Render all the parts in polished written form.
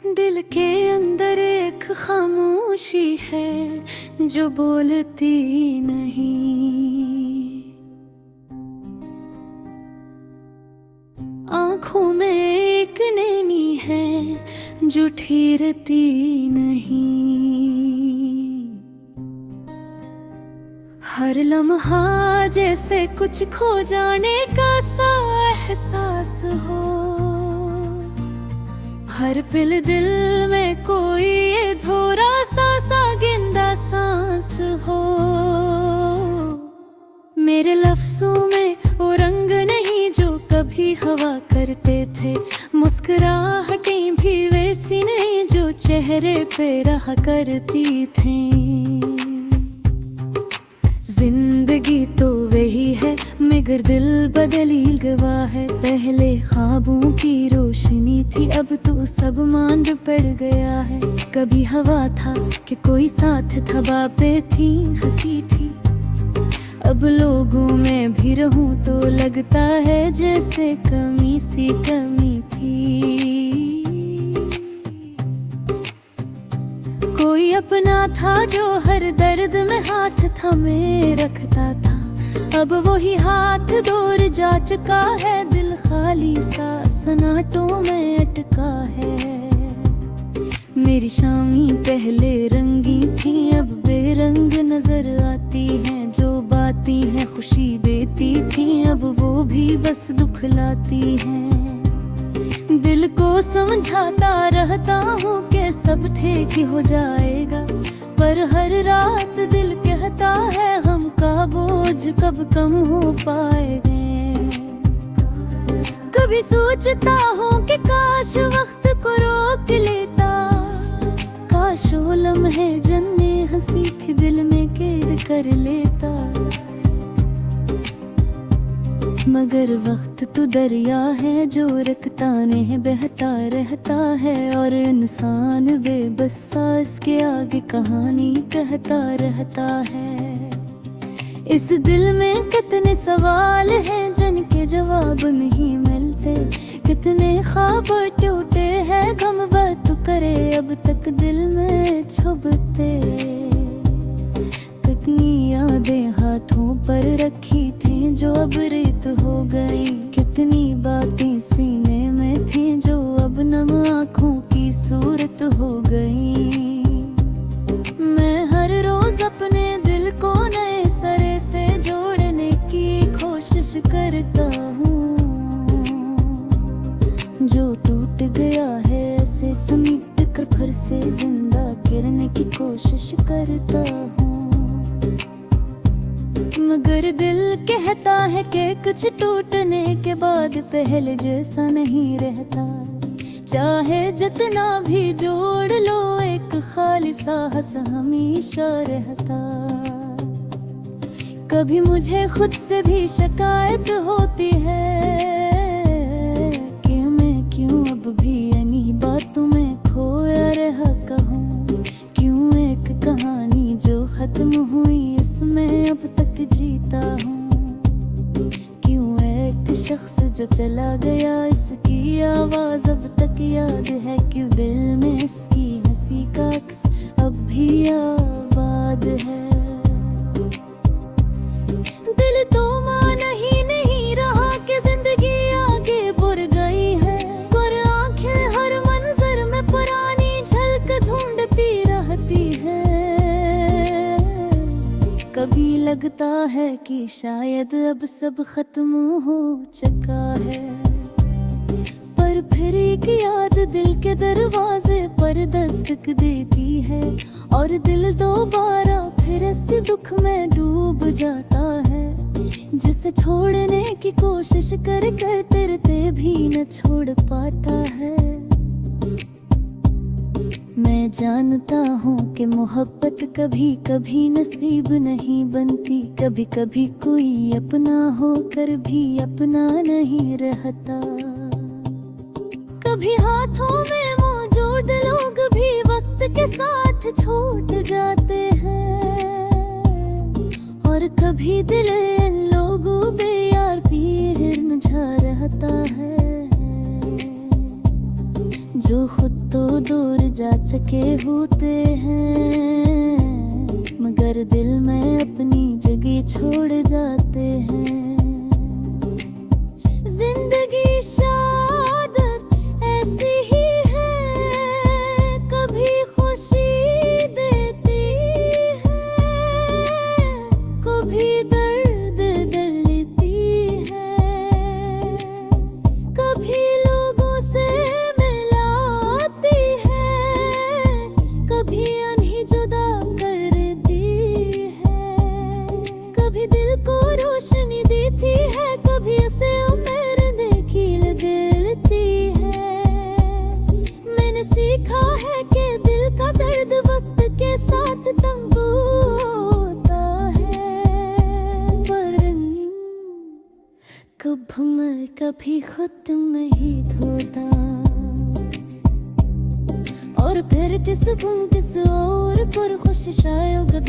दिल के अंदर एक खामोशी है जो बोलती नहीं। आंखों में एक नैनी है जो ठहरती नहीं। हर लम्हा जैसे कुछ खो जाने का सा एहसास हो। हर पल दिल में कोई अधूरा सा गिंदा सांस हो। मेरे लफ्जों में वो रंग नहीं जो कभी हवा करते थे। मुस्कुराहटें भी वैसी नहीं जो चेहरे पे रहा करती थी। जिंदगी तो वही है मगर दिल बदली गवा है। पहले ख्वाबों की रोशनी थी अब तो सब मांद पड़ गया है। कभी हवा था कि कोई साथ था, बातें थी हंसी थी। अब लोगों में भी रहूं तो लगता है जैसे कमी सी कमी थी। कोई अपना था जो हर दर्द में हाथ थामे रखता था। अब वही हाथ दूर जा चुका है, दिल खाली सा सन्नाटों में अटका है। मेरी शामी पहले रंगी थी अब बेरंग नजर आती हैं। जो बातें हैं खुशी देती थी अब वो भी बस दुख लाती हैं। दिल को समझाता रहता हूँ कि सब ठीक हो जाएगा, पर हर रात दिल कहता है हम का बोझ कब कम हो पाएंगे। कभी सोचता हूँ कि काश वक्त को रोक लेता, काश वो लम्हे जन्ने हंसी थी दिल में कैद कर लेता। मगर वक्त तो दरिया है जो रखता नहीं बहता रहता है। और इंसान बेबसा इसके आगे कहानी कहता रहता है। इस दिल में कितने सवाल हैं जिनके जवाब नहीं मिलते। कितने ख्वाब टूटे हैं गम बात करे अब तक दिल में छुपते। कितनी यादें हाथों पर रखी थी जो अब रेत हो गई। कितनी बातें सीने में थी जो अब नम आँखों की सूरत हो गई। मैं हर रोज अपने दिल को नए सरे से जोड़ने की कोशिश करता हूँ। जो टूट गया है ऐसे समेट कर फिर से जिंदा करने की कोशिश करता हूँ। मगर दिल कहता है कि कुछ टूटने के बाद पहले जैसा नहीं रहता। चाहे जितना भी जोड़ लो एक खाली सांस हमेशा रहता। कभी मुझे खुद से भी शिकायत होती है कि मैं क्यों अब भी इन्हीं बातों में खोया रहा कहूँ। क्यों एक कहानी जो खत्म हुई इसमें अब तक जीता हूँ। क्यों एक शख्स जो चला गया इसकी आवाज अब तक याद है। क्यों दिल में इसकी हंसी का अक्स अब भी आबाद है। दिल तो माना ही नहीं रहा कि जिंदगी आगे बढ़ गई है। और आंखें हर मंजर में पुरानी झलक ढूंढती रहती है। कभी लगता है कि शायद अब सब खत्म हो चुका है, पर फिर एक याद दिल के दरवाजे पर दस्तक देती है। और दिल दोबारा फिर ऐसे दुख में डूब जाता है जिसे छोड़ने की कोशिश कर कर तरते भी न छोड़ पाता है। मैं जानता हूँ कि मोहब्बत कभी कभी नसीब नहीं बनती। कभी कभी कोई अपना होकर भी अपना नहीं रहता। कभी हाथों में मौजूद लोग भी वक्त के साथ छूट जाते हैं। और कभी दिल इन लोगों पे यार भी मुरझा रहता है। जो खुद तो दूर जा चुके होते हैं, मगर दिल में अपनी जगह छोड़ जाते हैं। जिंदगी शादत ऐसी ही है, कभी खुशी देती है, कभी दर्द देती है, कभी लोगों से मिलाती है, कभी अनही जुदा कर देती है, कभी दिल को रोशनी देती है, कभी उसे सीखा है कि दिल का दर्द वक्त के साथ तंग होता है, पर कब मैं कभी खुद नहीं धोता। और फिर किस गुम किस और पर खुश शायद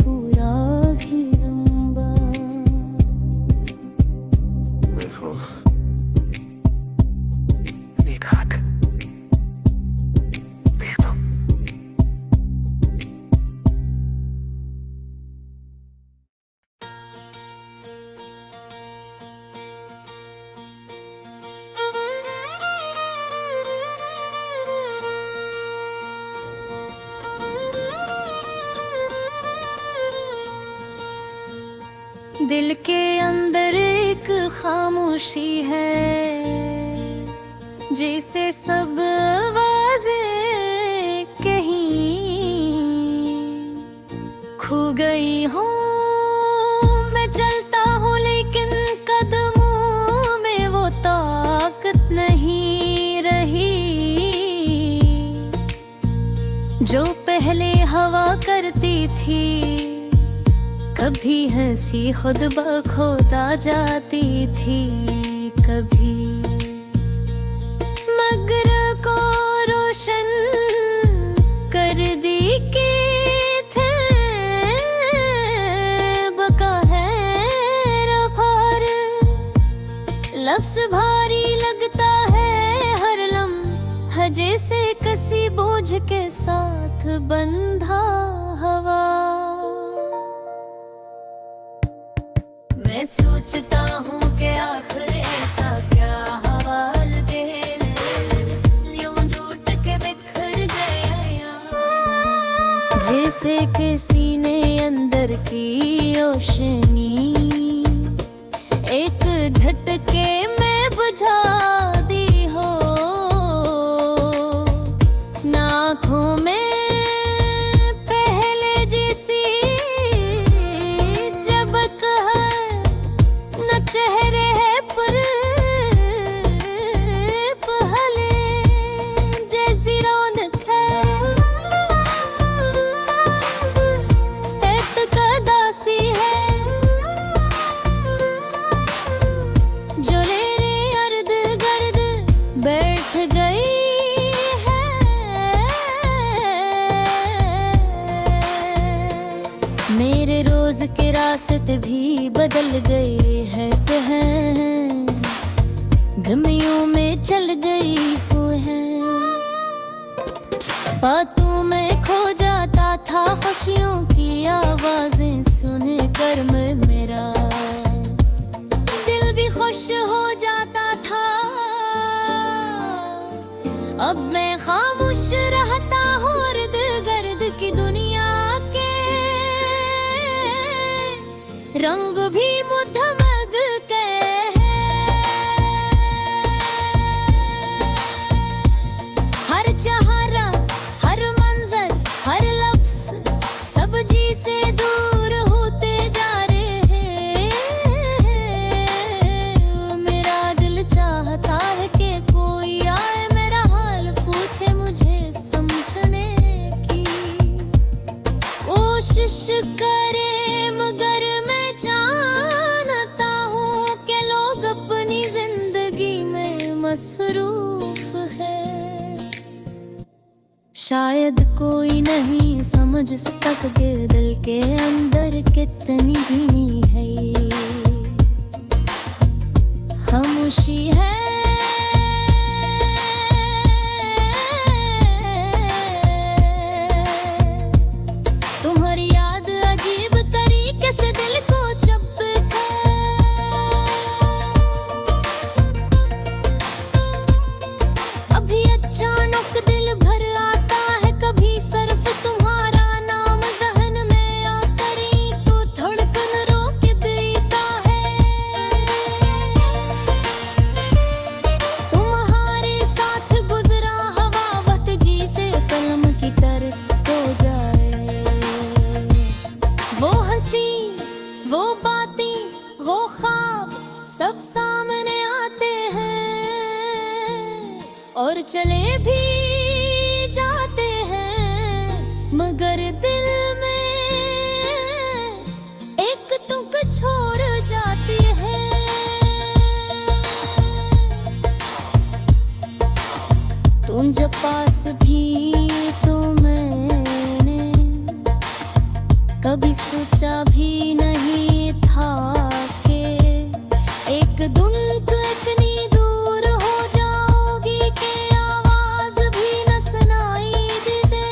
pura hiramba. Mevluf Nikat Bildum. दिल के अंदर एक खामोशी है, जिसे सब आवाज़ें कहीं खो गई हूँ। मैं चलता हूँ लेकिन कदमों में वो ताकत नहीं रही, जो पहले हवा करती थी। कभी हंसी खुद बखोदा जाती थी, कभी मगर को रोशन कर दी के थे। बका है रफार लफ्ज़ भारी लगता है, हर लम्हा जैसे किसी बोझ के साथ बंधा हवा। मैं सोचता हूँ कि आखिर ऐसा क्या हवाल दे, यूं टूट के बिखर गया, जैसे किसी ने अंदर की रोशनी एक झटके में बुझा दी हो। आँखों में चेहरे है पर पहले जैसी रौनक है, एतकादासी है, जो मेरे अर्द गर्द बैठ गई है। मेरे रोज के रास्ते भी बदल गए हैं, गमियों में चल गई हुए हैं। बातों में खो जाता था, खुशियों की आवाजें सुनकर मेरा दिल भी खुश हो जाता था। अब मैं खामोश रहता हूँ इर्द गिर्द की दुनिया के रंग भी मुधमग के हैं। हर चेहरा, हर मंजर, हर लफ्ज सब जी से दूर होते जा रहे हैं। मेरा दिल चाहता है कि कोई आए मेरा हाल पूछे, मुझे समझने की कोशिश करे, मगर मैं जानता शायद कोई नहीं समझ सकता कि दिल के अंदर कितनी भीनी है ये खामोशी है। तुम्हारी याद अजीब तरीके से दिल को चुभती है। अभी अचानक दिल भर आता है, कभी सिर्फ तुम्हारा नाम ज़हन में आकर ही तो धड़कन रोक देता है। तुम्हारे साथ गुजरा हवा वक्त जी से फिल्म की तरह हो जाए। वो हंसी, वो बातें, वो ख्वाब सब सामने आते हैं और चले भी जाते हैं, मगर दिल में एक तुक छोड़ जाती है। तुम जब पास भी तो मैंने कभी सोचा भी नहीं था कि एक दिन इतनी दूर हो जाओगी कि आवाज भी न सुनाई दे।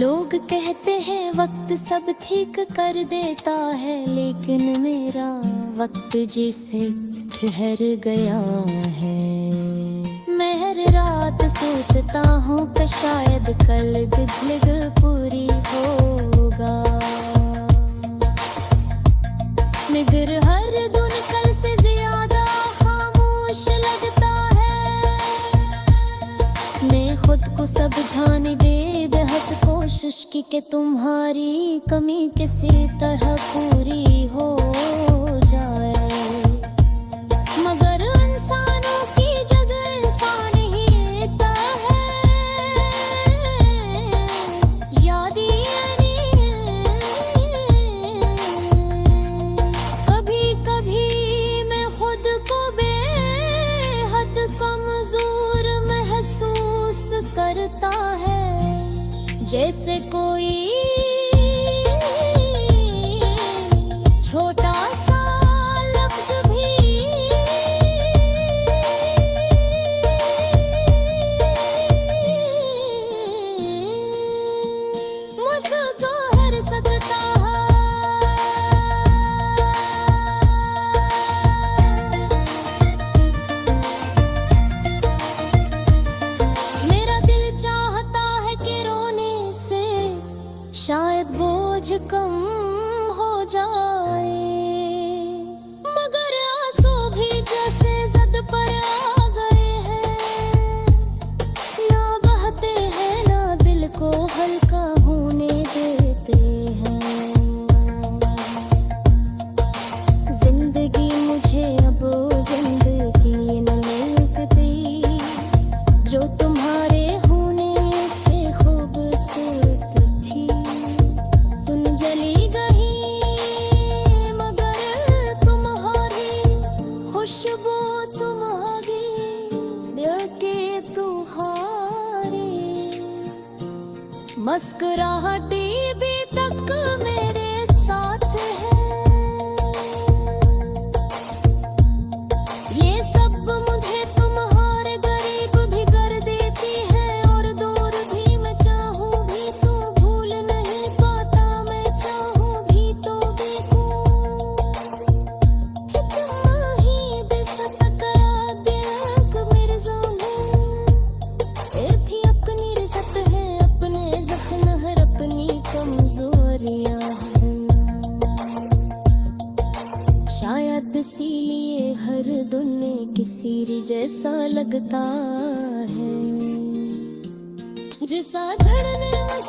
लोग कहते हैं वक्त सब ठीक कर देता है, लेकिन मेरा वक्त जिसे ठहर गया है। मैं हर रात सोचता हूँ कि शायद कल गुजलिग पूरी होगा, मगर हर दिन कल से ज्यादा खामोश लगता है। मैं खुद को समझाने दे बेहद कोशिश की कि तुम्हारी कमी किसी तरह पूरी हो जाए, मगर इंसानों की जगह इंसान ही लेता है। यादी कभी कभी मैं खुद को बेहद कमजोर महसूस करता है, जैसे कोई छोटा सा लफ्ज भी मुझको हर सकता है। मेरा दिल चाहता है कि रोने से शायद बोझ कम हो जाए, मगर आंसू भी जैसे जद पर आ गए हैं, ना बहते हैं ना दिल को हल्का होने देते हैं। जिंदगी मुझे अब जिंदगी न लगती, जो तुम्हारे होने से खूबसूरत थी। तुम जली गई मगर तुम्हारी खुशबू तुम्हारी दिल के तुम्हारी मुस्कुराहटी भी तक मेरे साथ है। ये सब मुझे तुम्हारे करीब भी कर देती है, और दूर भी मैं चाहूं भी तो भूल नहीं पाता, मैं चाहूं भी तो इतना ही बेसतक याद मेरे ज़ाने थी अपनी रिज़त है, अपने ज़ख्म हर अपनी कमजोरियां हैं। शायद इसीलिए हर दुनिया किसी जैसा लगता है, जैसा झड़ने में